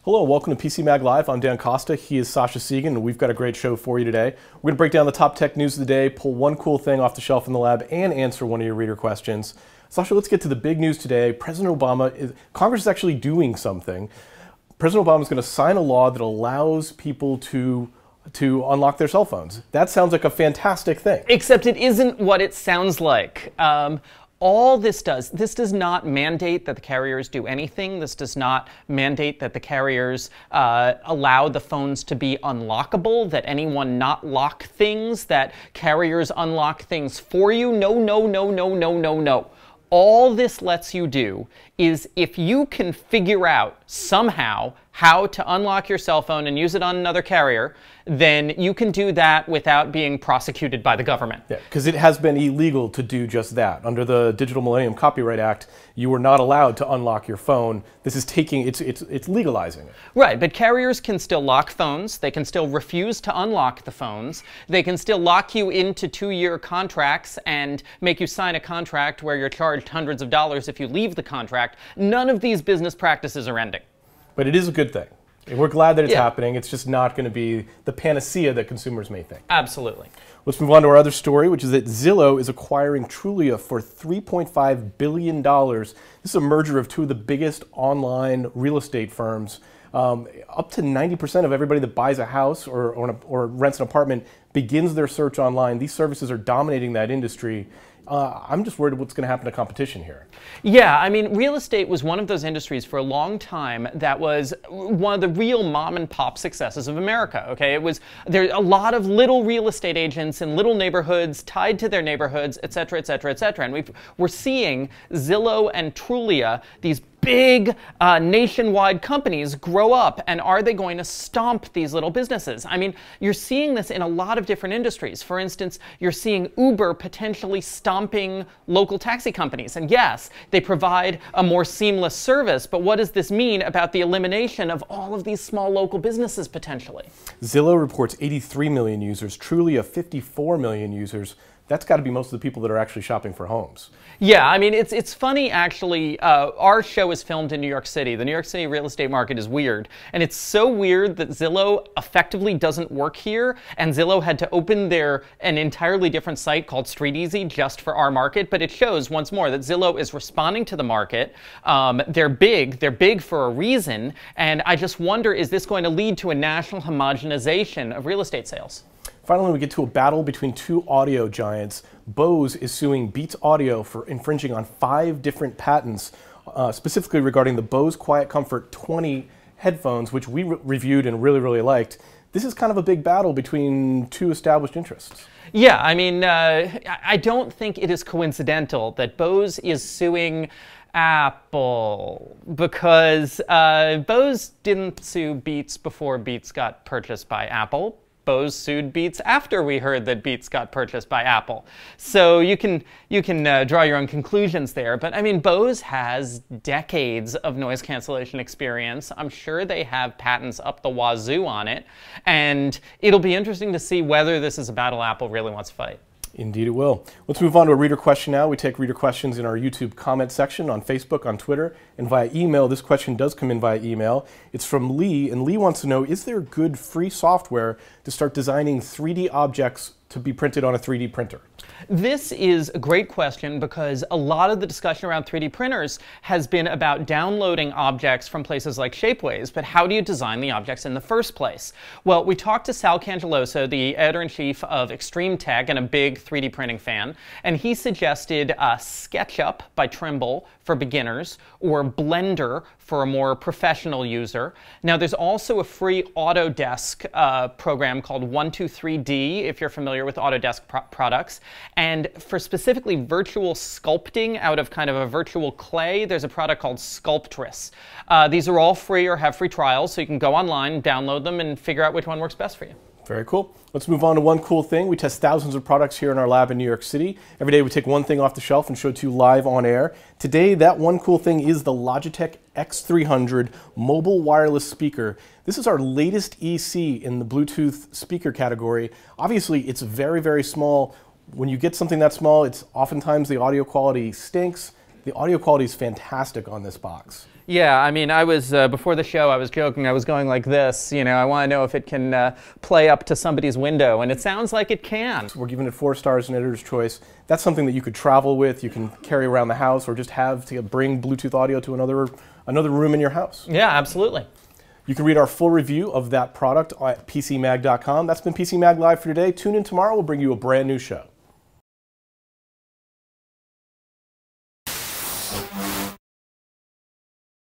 Hello and welcome to PCMag Live. I'm Dan Costa. He is Sascha Segan, and we've got a great show for you today. We're going to break down the top tech news of the day, pull one cool thing off the shelf in the lab, and answer one of your reader questions. Sascha, let's get to the big news today. Congress is actually doing something. President Obama is going to sign a law that allows people to unlock their cell phones. That sounds like a fantastic thing. Except it isn't what it sounds like. All this does not mandate that the carriers do anything. This does not mandate that the carriers allow the phones to be unlockable, that anyone not lock things, that carriers unlock things for you. No, no, no, no, no, no, no. All this lets you do is if you can figure out somehow how to unlock your cell phone and use it on another carrier, then you can do that without being prosecuted by the government. Yeah, because it has been illegal to do just that. Under the Digital Millennium Copyright Act, you were not allowed to unlock your phone. This is it's legalizing it. Right, but carriers can still lock phones. They can still refuse to unlock the phones. They can still lock you into 2-year contracts and make you sign a contract where you're charged hundreds of dollars if you leave the contract. None of these business practices are ending. But it is a good thing. We're glad that it's happening. It's just not going to be the panacea that consumers may think. Absolutely. Let's move on to our other story, which is that Zillow is acquiring Trulia for $3.5 billion. This is a merger of two of the biggest online real estate firms. Up to 90% of everybody that buys a house or rents an apartment begins their search online. These services are dominating that industry. I'm just worried what's going to happen to competition here. Yeah, I mean, real estate was one of those industries for a long time that was one of the real mom and pop successes of America, okay? There are a lot of little real estate agents in little neighborhoods tied to their neighborhoods, et cetera, et cetera, et cetera. And we're seeing Zillow and Trulia, these big nationwide companies, grow up, and are they going to stomp these little businesses? I mean, you're seeing this in a lot of different industries. For instance, you're seeing Uber potentially stomping local taxi companies. And yes, they provide a more seamless service, but what does this mean about the elimination of all of these small local businesses potentially? Zillow reports 83 million users, Trulia 54 million users. That's got to be most of the people that are actually shopping for homes. Yeah, I mean, it's funny, actually. Our show is filmed in New York City. The New York City real estate market is weird. And it's so weird that Zillow effectively doesn't work here. And Zillow had to open an entirely different site called StreetEasy just for our market. But it shows, once more, that Zillow is responding to the market. They're big for a reason. And I just wonder, is this going to lead to a national homogenization of real estate sales? Finally, we get to a battle between two audio giants. Bose is suing Beats Audio for infringing on 5 different patents, specifically regarding the Bose Quiet Comfort 20 headphones, which we reviewed and really, really liked. This is kind of a big battle between two established interests. Yeah, I mean, I don't think it is coincidental that Bose is suing Apple, because Bose didn't sue Beats before Beats got purchased by Apple. Bose sued Beats after we heard that Beats got purchased by Apple. So you can draw your own conclusions there. But I mean, Bose has decades of noise cancellation experience. I'm sure they have patents up the wazoo on it. And it'll be interesting to see whether this is a battle Apple really wants to fight. Indeed it will. Let's move on to a reader question now. We take reader questions in our YouTube comment section, on Facebook, on Twitter, and via email. This question does come in via email. It's from Lee, and Lee wants to know, is there good free software to start designing 3D objects to be printed on a 3D printer? This is a great question because a lot of the discussion around 3D printers has been about downloading objects from places like Shapeways, but how do you design the objects in the first place? Well, we talked to Sal Cangeloso, the editor-in-chief of Extreme Tech and a big 3D printing fan, and he suggested SketchUp by Trimble for beginners or Blender for a more professional user. Now, there's also a free Autodesk program called 123D, if you're familiar with Autodesk products. And for specifically virtual sculpting out of kind of a virtual clay, there's a product called Sculptress. These are all free or have free trials, so you can go online, download them, and figure out which one works best for you. Very cool. Let's move on to one cool thing. We test thousands of products here in our lab in New York City. Every day we take one thing off the shelf and show it to you live on air. Today, that one cool thing is the Logitech X300 mobile wireless speaker. This is our latest EC in the Bluetooth speaker category. Obviously, it's very, very small. When you get something that small, it's oftentimes the audio quality stinks. The audio quality is fantastic on this box. Yeah, I mean, I was, before the show, I was joking, I was going like this, you know, I want to know if it can play up to somebody's window, and it sounds like it can. We're giving it 4 stars in Editor's Choice. That's something that you could travel with, you can carry around the house, or just have to bring Bluetooth audio to another room in your house. Yeah, absolutely. You can read our full review of that product at PCMag.com. That's been PCMag Live for today. Tune in tomorrow, we'll bring you a brand new show.